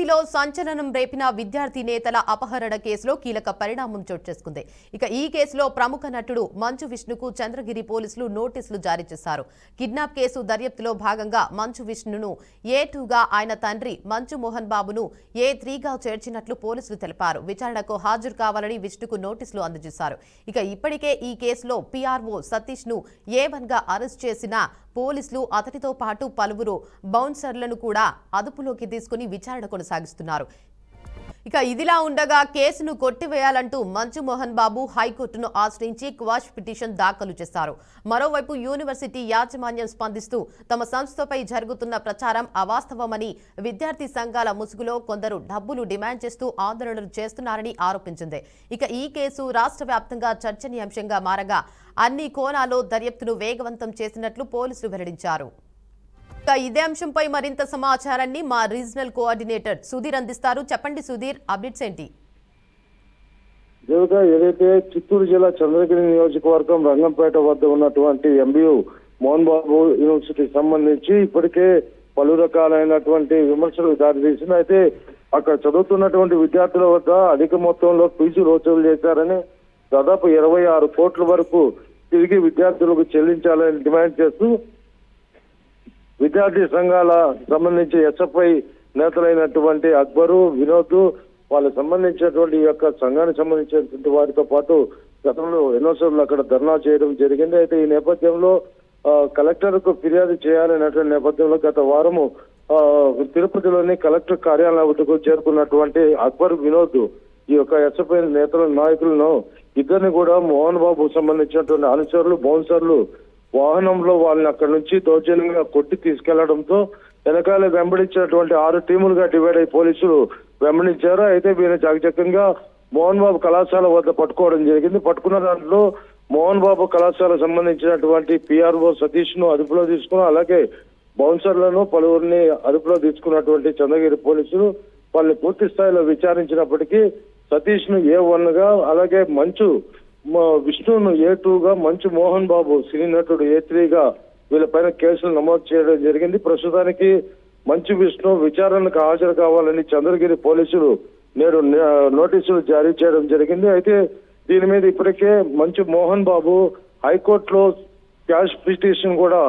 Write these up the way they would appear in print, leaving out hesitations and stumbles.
తిరుపతిలో సంచలనం రేపిన విద్యార్థి నేతల అపహరణ కేసులో కీలక పరిణామం చోటు చేసుకుంది. ఈ కేసులో ప్రముఖ నటుడు మంచు విష్ణుకు చంద్రగిరి పోలీసులు నోటీసులు జారీ చేశారు. కిడ్నాప్ కేసు దర్యాప్తులో భాగంగా మంచు విష్ణును A2గా, ఆయన తండ్రి మంచు మోహన్ బాబును A3గా చేర్చినట్లు పోలీసులు తెలిపారు. విచారణకు హాజరు కావాలని విష్ణుకు నోటీసులు అందజేశారు. ఇప్పటికే ఈ కేసులో PRO సతీష్ను A1గా అరెస్ట్ చేసిన పోలీసులు అతడితో పాటు పలువురు బౌన్సర్లను కూడా అదుపులోకి తీసుకుని విచారణ కొనసాగిస్తున్నారు. ఇదిలా ఉండగా కేసును కొట్టివేయాలంటూ మంచు మోహన్ బాబు హైకోర్టును ఆశ్రయించి క్వాష్ పిటిషన్ దాఖలు చేశారు. మరోవైపు యూనివర్సిటీ యాజమాన్యం స్పందిస్తూ తమ సంస్థపై జరుగుతున్న ప్రచారం అవాస్తవమని, విద్యార్థి సంఘాల ముసుగులో కొందరు డబ్బులు డిమాండ్ చేస్తూ ఆందోళనలు చేస్తున్నారని ఆరోపించింది. ఈ కేసు రాష్ట్ర వ్యాప్తంగా చర్చనీయాంశంగా మారగా అన్ని కోణాల్లో దర్యాప్తును వేగవంతం చేసినట్లు పోలీసులు వెల్లడించారు. ఇదే అంశంపై మరింత సమాచారాన్ని మా రీజనల్ కోఆర్డినేటర్ సుధీర్ అందిస్తారు. చెప్పండి సుధీర్, అప్డేట్స్ ఏంటి? ఏదైతే చిత్తూరు జిల్లా చంద్రగిరి నియోజకవర్గం రంగంపేట వద్ద ఉన్నటువంటి MBU మోహన్ బాబు యూనివర్సిటీకి సంబంధించి ఇప్పటికే పలు రకాలైనటువంటి విమర్శలు దారితీసింది. అయితే అక్కడ చదువుతున్నటువంటి విద్యార్థుల వద్ద అధిక మొత్తంలో ఫీజులు వసూలు చేశారని, దాదాపు 26 కోట్ల వరకు తిరిగి విద్యార్థులకు చెల్లించాలని డిమాండ్ చేస్తూ విద్యార్థి సంఘాల సంబంధించి SFI నేతలైనటువంటి అక్బరు, వినోద్, వాళ్ళకి సంబంధించినటువంటి యొక్క సంఘానికి సంబంధించినటువంటి వారితో పాటు గతంలో ఎన్నోసార్లు అక్కడ ధర్నా చేయడం జరిగింది. అయితే ఈ నేపథ్యంలో కలెక్టర్కు ఫిర్యాదు చేయాలనేటువంటి నేపథ్యంలో గత వారము తిరుపతిలోని కలెక్టర్ కార్యాలయం వద్దకు చేరుకున్నటువంటి అక్బర్, వినోద్ ఈ యొక్క SFI నేతల నాయకులను ఇద్దరిని కూడా మోహన్ బాబు సంబంధించినటువంటి అనుచరులు, బౌన్సర్లు వాహనంలో వాళ్ళని అక్కడి నుంచి దౌర్జన్యంగా కొట్టి తీసుకెళ్లడంతో వెనకాల వెంబడించినటువంటి 6 టీములుగా డివైడ్ అయి పోలీసులు వెంబడించారు. అయితే వీరిని చాకచక్యంగా మోహన్ బాబు కళాశాల వద్ద పట్టుకోవడం జరిగింది. పట్టుకున్న దాంట్లో మోహన్ బాబు కళాశాల సంబంధించినటువంటి PRO సతీష్ ను అదుపులో తీసుకుని, అలాగే బౌన్సర్లను పలువురిని అదుపులో తీసుకున్నటువంటి చంద్రగిరి పోలీసులు వాళ్ళని పూర్తి స్థాయిలో విచారించినప్పటికీ సతీష్ ను A1గా, అలాగే మంచు విష్ణును A2గా, మంచు మోహన్ బాబు సినీ నటుడు A3గా వీళ్ళపైన కేసులు నమోదు చేయడం జరిగింది. ప్రస్తుతానికి మంచు విష్ణు విచారణకు హాజరు కావాలని చంద్రగిరి పోలీసులు నేడు నోటీసులు జారీ చేయడం జరిగింది. అయితే దీని మీద ఇప్పటికే మంచు మోహన్ బాబు హైకోర్టులో క్వాష్ పిటిషన్ కూడా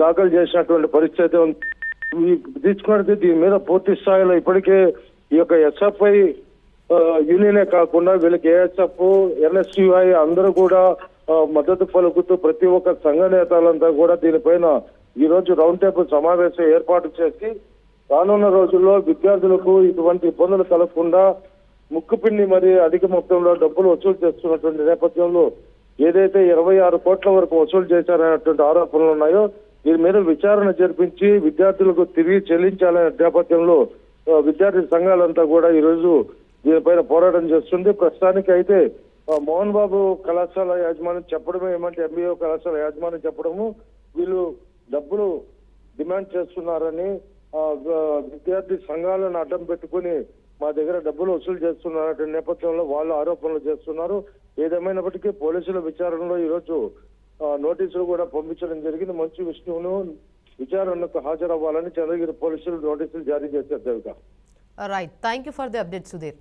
దాఖలు చేసినటువంటి పరిస్థితి తీసుకున్నట్టు దీని మీద పూర్తి స్థాయిలో ఇప్పటికే ఈ యొక్క SFI యూనియనే కాకుండా వీళ్ళకి ASF, NSUI అందరూ కూడా మద్దతు పలుకుతూ ప్రతి ఒక్క సంఘ నేతలంతా కూడా దీనిపైన ఈ రోజు రౌండ్ టేబుల్ సమావేశం ఏర్పాటు చేసి రానున్న రోజుల్లో విద్యార్థులకు ఇటువంటి ఇబ్బందులు కలగకుండా ముక్కుపిండి మరి అధిక మొత్తంలో డబ్బులు వసూలు చేస్తున్నటువంటి నేపథ్యంలో ఏదైతే 26 కోట్ల వరకు వసూలు చేశారనేటువంటి ఆరోపణలు ఉన్నాయో దీని మీద విచారణ జరిపించి విద్యార్థులకు తిరిగి చెల్లించాలనే నేపథ్యంలో విద్యార్థి సంఘాలంతా కూడా ఈ రోజు దీనిపైన పోరాటం చేస్తుంది. ప్రస్తుతానికి అయితే మోహన్ బాబు కళాశాల యాజమాన్యం చెప్పడమే ఏమంటే MBO కళాశాల యాజమాన్యం చెప్పడము వీళ్ళు డబ్బులు డిమాండ్ చేస్తున్నారని, విద్యార్థి సంఘాలను అడ్డం పెట్టుకుని మా దగ్గర డబ్బులు వసూలు చేస్తున్నారనే నేపథ్యంలో వాళ్ళు ఆరోపణలు చేస్తున్నారు. ఏదేమైనప్పటికీ పోలీసుల విచారణలో ఈ రోజు నోటీసులు కూడా పంపించడం జరిగింది. మంచు విష్ణువును విచారణకు హాజరవ్వాలని చంద్రగిరి పోలీసులు నోటీసులు జారీ చేశారు. Right, thank you for the update Sudheer.